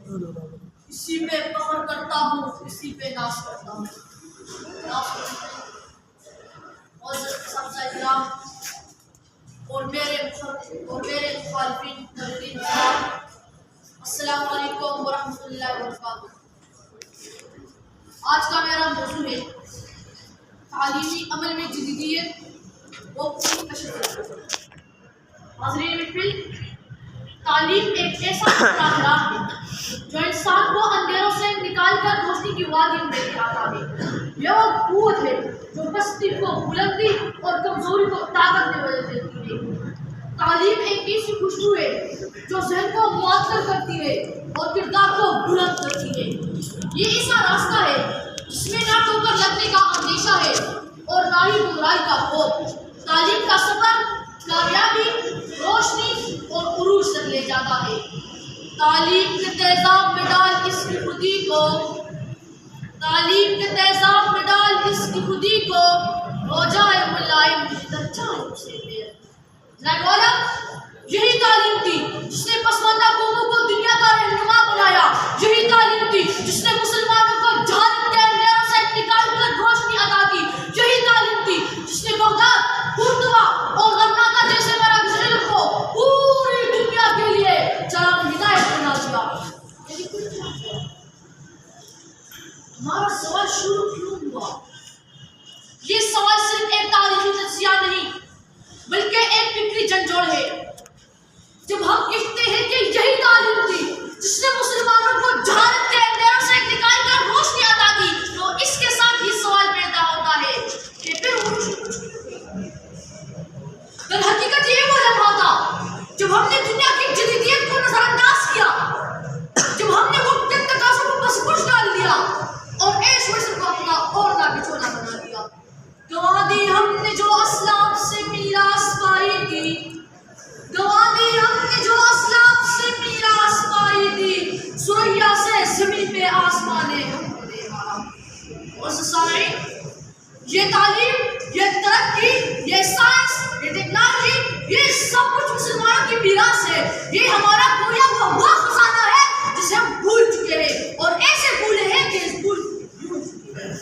اسی پہ فخر کرتا ہوں، اسی پہ ناز کرتا ہوں۔ اور میرے مخالفین السلام علیکم ورحمۃ اللہ وبرکاتہ۔ آج کا میرا موضوع ہے تعلیمی عمل میں جدیدیت و تشدد۔ حاضرین محفل، تعلیم ایک ایسا راہ ہے جو انسان کو اندھیروں سے نکال کر روشنی کی وادی میں لے آتا ہے۔ یہ وہ قوت ہے جو پستی کو بلندی اور کمزوری کو طاقت میں بدل دیتی ہے۔ تعلیم ایک ایسی خوشبو ہے جو ذہن کو معطر کرتی ہے اور کردار کو بلند کرتی ہے۔ یہ ایسا راستہ ہے جس میں نہ ٹھوکر لگنے کا اندیشہ ہے اور نہ ہی گمراہی کا خوف۔ تعلیم کا سفر کامیابی، روشنی اور عروج تک لے جاتا ہے۔ تعلیم کے تیزاب میں ڈال اس کی خودی کو، تعلیم کے تیزاب میں ڈال اس کی خودی کو، ہو جائے ملائم درجائے اسے پیر۔ والا یہی تعلیم تھی جس نے پسماندہ قوموں کو دنیا کا رہنما بنایا۔ یہی تعلیم تھی جس نے مسلمانوں کو جہالت کے اندھیروں سے نکال کر روشنی عطا کی۔ یہی تعلیم تھی جس نے بغداد، قرطبہ اور غرناطہ جیسے مراکز کو پوری دنیا کے لیے چراغ ہدایت بنا دیا۔ ہمارا سوال شروع کیوں ہوا؟ یہ سوال صرف ایک تاریخی تجزیہ نہیں بلکہ ایک فکری جھنجھوڑ ہے۔ جب ہم کہتے ہیں کہ یہی تعلیم تھی جس نے مسلمانوں کو جہالت کے اندھیروں سے نکال کر روشنی عطا کی، تو اس کے ساتھ یہ سوال پیدا ہوتا ہے کہ پھر در حقیقت یہ وہ لمحہ تھا جب ہم نے دنیا کی جدیدیت کو نظر انداز کیا، جب ہم نے وقت کے تقاضوں کو بس کچھ ڈال دیا اور عیش وشر کو اپنا اور نہ بچونا بنا دیا۔ گواہ دی ہم نے جو اسلاف سے میراث پائی تھی، گواہ دی ہم نے جو اسلاف سے میراث پائی تھی، سریا سے زمین پہ آسمان نے ہم کو دے مارا۔ اور سامعین، یہ تعلیم، یہ ترقی، یہ سائنس، یہ ٹیکنالوجی، یہ سب کچھ مسلمانوں کی میراث ہے۔ یہ ہمارا کھویا ہوا وہ خزانہ ہے جسے ہم بھول چکے ہیں اور ایسے بھولے ہیں کہ اس بھول چکے ہیں۔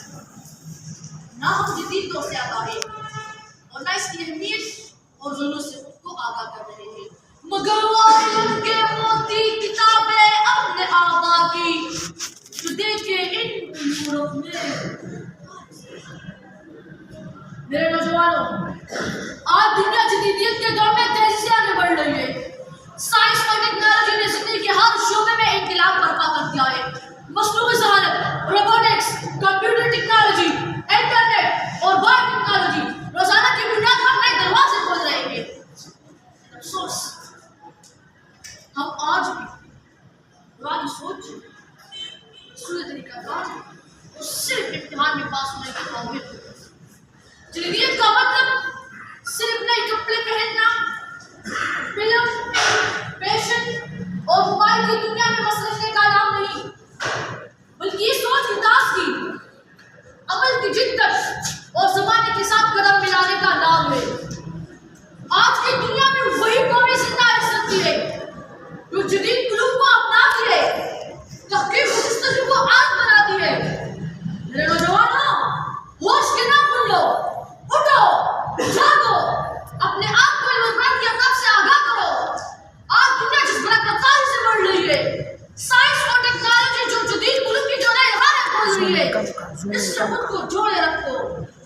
نہ ہم جدید دور سے آگاہ ہیں اور نہ اس کی اہمیت اور ضرورت سے خود کو آگاہ کر رہے ہیں، مگر وہ علم کے موتی کتابیں اپنے آبا کی جو دیکھے ان نوروں میں۔ میرے نوجوانوں، آج دنیا جدیدیت کے دور میں تیزی سے آگے بڑھ رہی ہے۔ سائنس اور ٹیکنالوجی نے زندگی کے ہر شعبے میں انقلاب برپا کر دیا ہے۔ مصنوعی ذہانت، روبوٹکس، کمپیوٹر ٹیکنالوجی، انٹرنیٹ اور بایو ٹیکنالوجی روزانہ کی بنیاد پر نئے دروازے کھول رہے ہیں۔ افسوس، ہم آج بھی پرانی سوچ، اصول طریقہ کار اور صرف امتحان میں پاس ہونے کے قابل۔ جدیدیت کا مطلب صرف نئے کپڑے پہننا، فلم، فیشن اور موبائل کی دنیا میں مست رہنے کا نام نہیں، بلکہ یہ سوچ کی تازگی، عمل کی جدت اور زمانے کے ساتھ قدم ملانے کا نام ہے۔ آج کی دنیا میں وہی قومیں زندہ رہ سکتی ہے جو جدید علوم کو اپناتی ہے، تحقیق و جستجو کو عام بناتی ہے۔ میرے نوجوانوں، ہوش کے نہ بھولو، اٹھو، جاگو، اپنے آپ کو علم کی عقاب سے آگاہ کرو۔ آج دنیا جس بڑا رفتاری سے بڑھ رہی ہے، سائنس اور ٹیکنالوجی جو جدید علوم کی جو نئے راہیں کھول رہی ہے، اس سے خود کو جوڑے رکھو،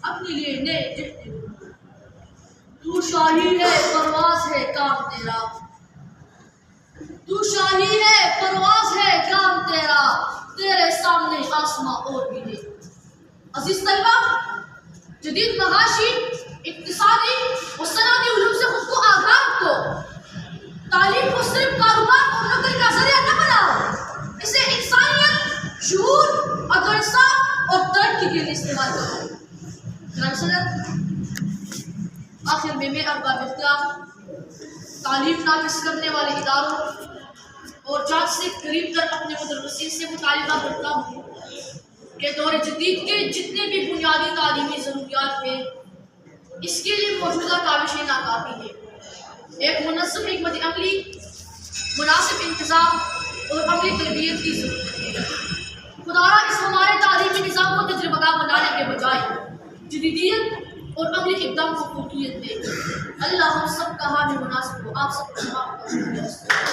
اپنے لیے نئے جہد کرو۔ تو شاہی ہے، پرواز ہے، کام تیرا، تو شاہی ہے، پرواز ہے، کام تیرا، تیرے سامنے آسماں اور بھی ہے۔ عزیز طلبہ، جدید معاشی، اقتصادی اور صنعتی علوم سے خود کو آگاہ رکھو۔ تعلیم کو صرف کاروبار اور نوکری کا ذریعہ نہ بناؤ، اسے انسانیت، شعور، عدل انصاف اور ترقی کے لیے استعمال کرو۔ جناب صدر، آخر میں ارباب اختیار، تعلیم نافذ کرنے والے اداروں اور جان سے قریب تر اپنے مدرسین سے مطالبہ کرتا ہوں کہ دور جدید کے جتنے بھی بنیادی تعلیمی ضروریات ہیں، اس کے لیے موجودہ کاوشیں ناکافی ہیں۔ ایک منظم حکمت عملی، مناسب انتظام اور عملی تربیت کی ضرورت ہے۔ خدایا اس ہمارے تعلیمی نظام کو تجربہ کار بنانے کے بجائے جدیدیت اور عملی اقدام کو فوقیت دے۔ اللہ ہم سب کا حامی مناسب ہو، آپ سب کو